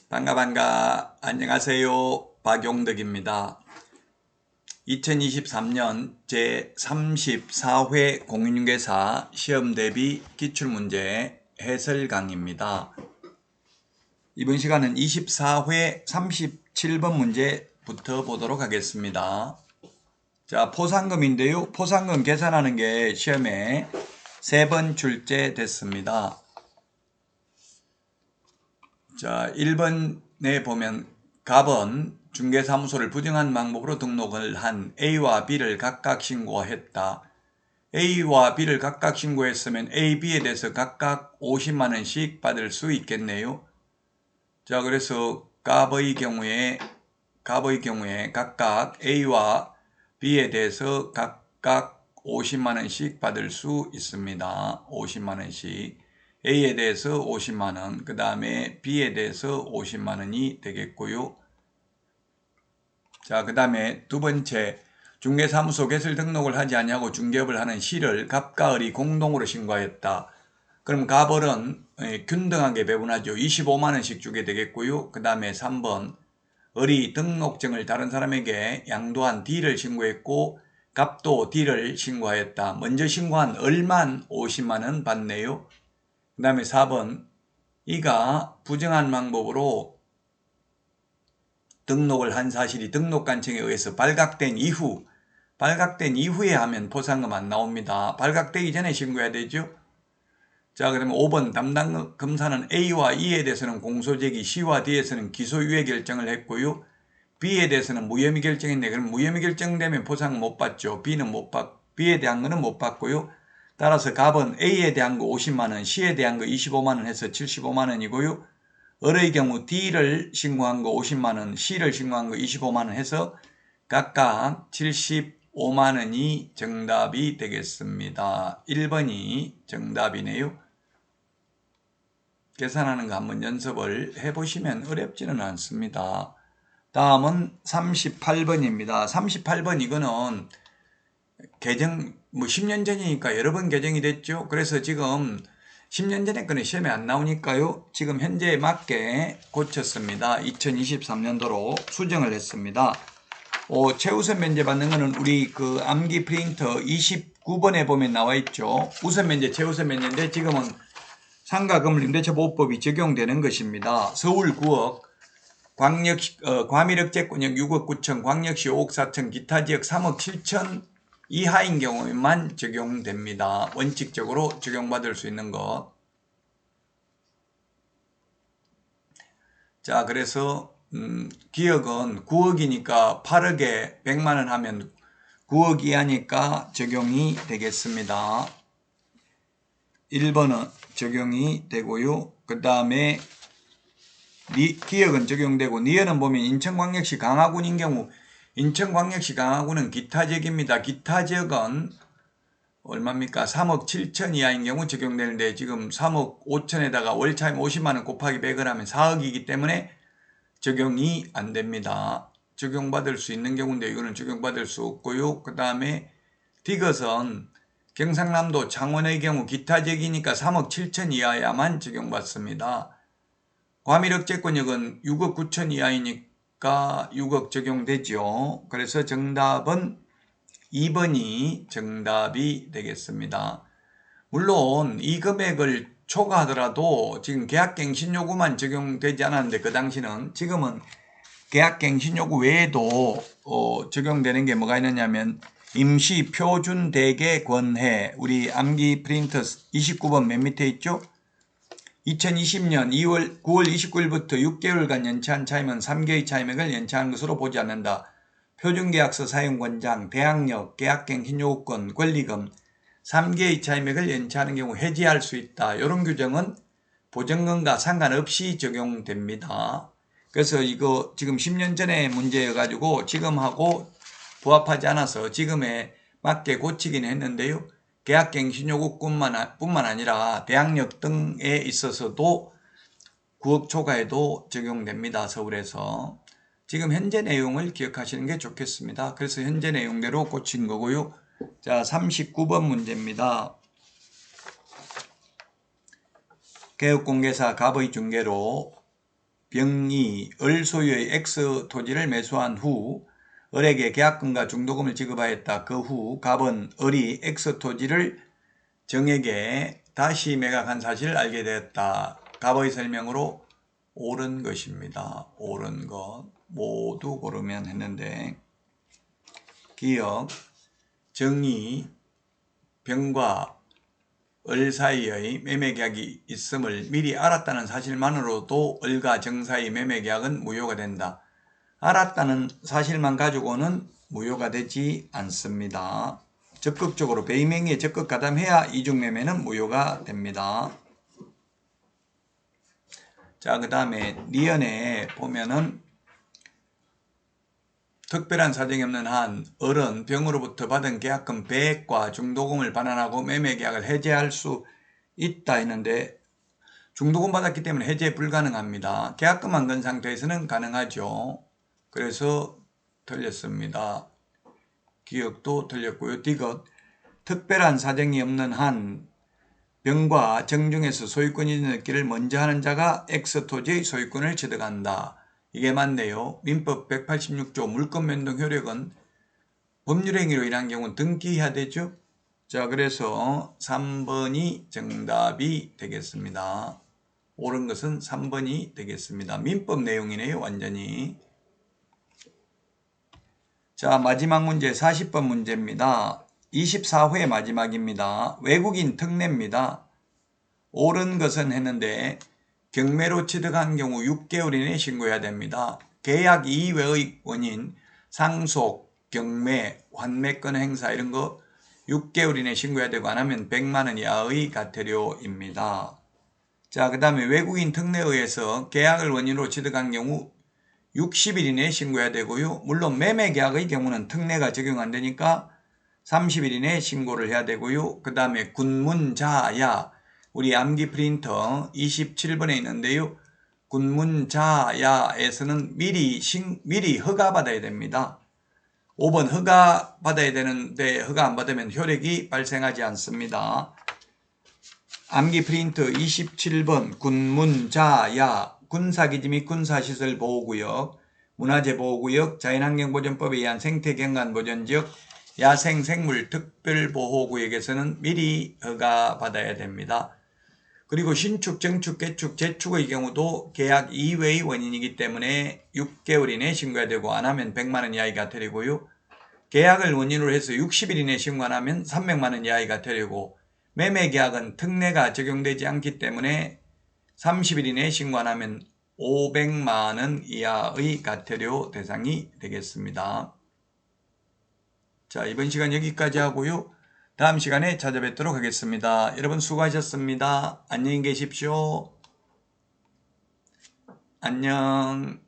반가. 안녕하세요. 박용덕입니다. 2023년 제34회 공인중개사 시험대비 기출문제 해설 강의입니다. 이번 시간은 24회 37번 문제부터 보도록 하겠습니다. 자, 포상금인데요. 포상금 계산하는 게 시험에 3번 출제됐습니다. 자, 1번에 보면 갑은 중개사무소를 부정한 방법으로 등록을 한 A와 B를 각각 신고했다. A와 B를 각각 신고했으면 A, B에 대해서 각각 50만원씩 받을 수 있겠네요. 자, 그래서 갑의 경우에 각각 A와 B에 대해서 각각 50만원씩 받을 수 있습니다. 50만원씩. A에 대해서 50만원, 그 다음에 B에 대해서 50만원이 되겠고요. 자, 그 다음에 두 번째, 중개사무소 개설 등록을 하지 아니하고 중개업을 하는 C를 갑과 을이 공동으로 신고하였다. 그럼 갑을은 균등하게 배분하죠. 25만원씩 주게 되겠고요. 그 다음에 3번, 을이 등록증을 다른 사람에게 양도한 D를 신고했고 갑도 D를 신고하였다. 먼저 신고한 을만 50만원 받네요. 그 다음에 4번, 이가 부정한 방법으로 등록을 한 사실이 등록관청에 의해서 발각된 이후에 하면 포상금 안 나옵니다. 발각되기 전에 신고해야 되죠. 자, 그러면 5번, 담당 검사는 A와 E에 대해서는 공소제기, C와 D에서는 기소유예 결정을 했고요. B에 대해서는 무혐의 결정했네. 그럼 무혐의 결정되면 포상금 못 받죠. B에 대한 거는 못 받고요. 따라서 갑은 A에 대한 거 50만원, C에 대한 거 25만원 해서 75만원이고요. 을의 경우 D를 신고한 거 50만원, C를 신고한 거 25만원 해서 각각 75만원이 정답이 되겠습니다. 1번이 정답이네요. 계산하는 거 한번 연습을 해보시면 어렵지는 않습니다. 다음은 38번입니다. 38번 이거는 개정 10년 전이니까 여러 번 개정이 됐죠. 그래서 지금 10년 전에 거는 시험에 안 나오니까요. 지금 현재에 맞게 고쳤습니다. 2023년도로 수정을 했습니다. 최우선 면제 받는 거는 우리 그 암기 프린터 29번에 보면 나와 있죠. 우선 면제, 최우선 면제인데 지금은 상가 건물 임대차 보호법이 적용되는 것입니다. 서울 9억, 과밀억제권역 6억 9천, 광역시 5억 4천, 기타 지역 3억 7천 이하인 경우에만 적용됩니다. 원칙적으로 적용받을 수 있는 것. 자, 그래서 기억은 9억이니까 8억에 100만원 하면 9억 이하니까 적용이 되겠습니다. 1번은 적용이 되고요. 그 다음에 기억은 적용되고 니은은 보면 인천광역시 강화군인 경우 인천광역시 강화군은 기타지역입니다. 기타지역은 얼마입니까? 3억 7천 이하인 경우 적용되는데 지금 3억 5천에다가 월차임 50만원 곱하기 100을 하면 4억이기 때문에 적용이 안 됩니다. 적용받을 수 있는 경우인데 이거는 적용받을 수 없고요. 그 다음에 디귿은 경상남도 창원의 경우 기타지역이니까 3억 7천 이하야만 적용받습니다. 과밀억제권역은 6억 9천 이하이니까 6억 적용되죠. 그래서 정답은 2번이 정답이 되겠습니다. 물론 이 금액을 초과하더라도 지금 계약갱신요구만 적용되지 않았는데 그 당시는 지금은 계약갱신요구 외에도 적용되는 게 뭐가 있느냐면 임시 표준 대개 권해 우리 암기 프린터 29번 맨 밑에 있죠. 2020년 9월 29일부터 6개월간 연체한 차임은 3개의 차임액을 연체한 것으로 보지 않는다. 표준계약서 사용권장, 대항력, 계약갱신요구권, 권리금 3개의 차임액을 연체하는 경우 해지할 수 있다. 이런 규정은 보증금과 상관없이 적용됩니다. 그래서 이거 지금 10년 전의 문제여가지고 지금하고 부합하지 않아서 지금에 맞게 고치기는 했는데요. 계약갱신요구뿐만 아니라 대항력 등에 있어서도 9억 초과에도 적용됩니다. 서울에서. 지금 현재 내용을 기억하시는 게 좋겠습니다. 그래서 현재 내용대로 고친 거고요. 자, 39번 문제입니다. 개업공개사 갑의 중개로 병이 을 소유의 X 토지를 매수한 후 을에게 계약금과 중도금을 지급하였다. 그 후 갑은 을이 X 토지를 정에게 다시 매각한 사실을 알게 되었다. 갑의 설명으로 옳은 것입니다. 옳은 것 모두 고르면 했는데 기억 정이 병과 을 사이의 매매계약이 있음을 미리 알았다는 사실만으로도 을과 정 사이 매매계약은 무효가 된다. 알았다는 사실만 가지고는 무효가 되지 않습니다. 적극적으로 배임행위에 적극 가담해야 이중매매는 무효가 됩니다. 자, 그 다음에 리언에 보면은 특별한 사정이 없는 한 을은 병으로부터 받은 계약금 배액과 중도금을 반환하고 매매계약을 해제할 수 있다 했는데 중도금 받았기 때문에 해제 불가능합니다. 계약금만 건 상태에서는 가능하죠. 그래서 틀렸습니다. 기억도 틀렸고요. 디귿 특별한 사정이 없는 한 병과 정 중에서 소유권이 있는 길을 먼저 하는 자가 X토지의 소유권을 취득한다. 이게 맞네요. 민법 186조 물권변동 효력은 법률행위로 인한 경우는 등기해야 되죠. 자, 그래서 3번이 정답이 되겠습니다. 옳은 것은 3번이 되겠습니다. 민법 내용이네요. 완전히. 자, 마지막 문제 40번 문제입니다. 24회 마지막입니다. 외국인 특례입니다. 옳은 것은 했는데 경매로 취득한 경우 6개월 이내에 신고해야 됩니다. 계약 이외의 원인, 상속, 경매, 환매권 행사 이런 거 6개월 이내에 신고해야 되고 안 하면 100만 원 이하의 과태료입니다. 자, 그 다음에 외국인 특례에 의해서 계약을 원인으로 취득한 경우 60일 이내에 신고해야 되고요. 물론 매매계약의 경우는 특례가 적용 안 되니까 30일 이내에 신고를 해야 되고요. 그 다음에 군문자야 우리 암기 프린터 27번에 있는데요. 군문자야에서는 미리 허가받아야 됩니다. 5번 허가 받아야 되는데 허가 안 받으면 효력이 발생하지 않습니다. 암기 프린터 27번 군문자야 군사기지 및 군사시설 보호구역, 문화재 보호구역, 자연환경보전법에 의한 생태경관보전지역, 야생생물 특별보호구역에서는 미리 허가받아야 됩니다. 그리고 신축, 정축, 개축, 재축의 경우도 계약 이외의 원인이기 때문에 6개월 이내에 신고해야 되고 안 하면 100만 원 이하의 과태료고요. 계약을 원인으로 해서 60일 이내에 신고 안 하면 300만 원 이하의 과태료고 매매계약은 특례가 적용되지 않기 때문에 30일 이내에 신고 안 하면 500만 원 이하의 과태료 대상이 되겠습니다. 자, 이번 시간 여기까지 하고요. 다음 시간에 찾아뵙도록 하겠습니다. 여러분 수고하셨습니다. 안녕히 계십시오. 안녕.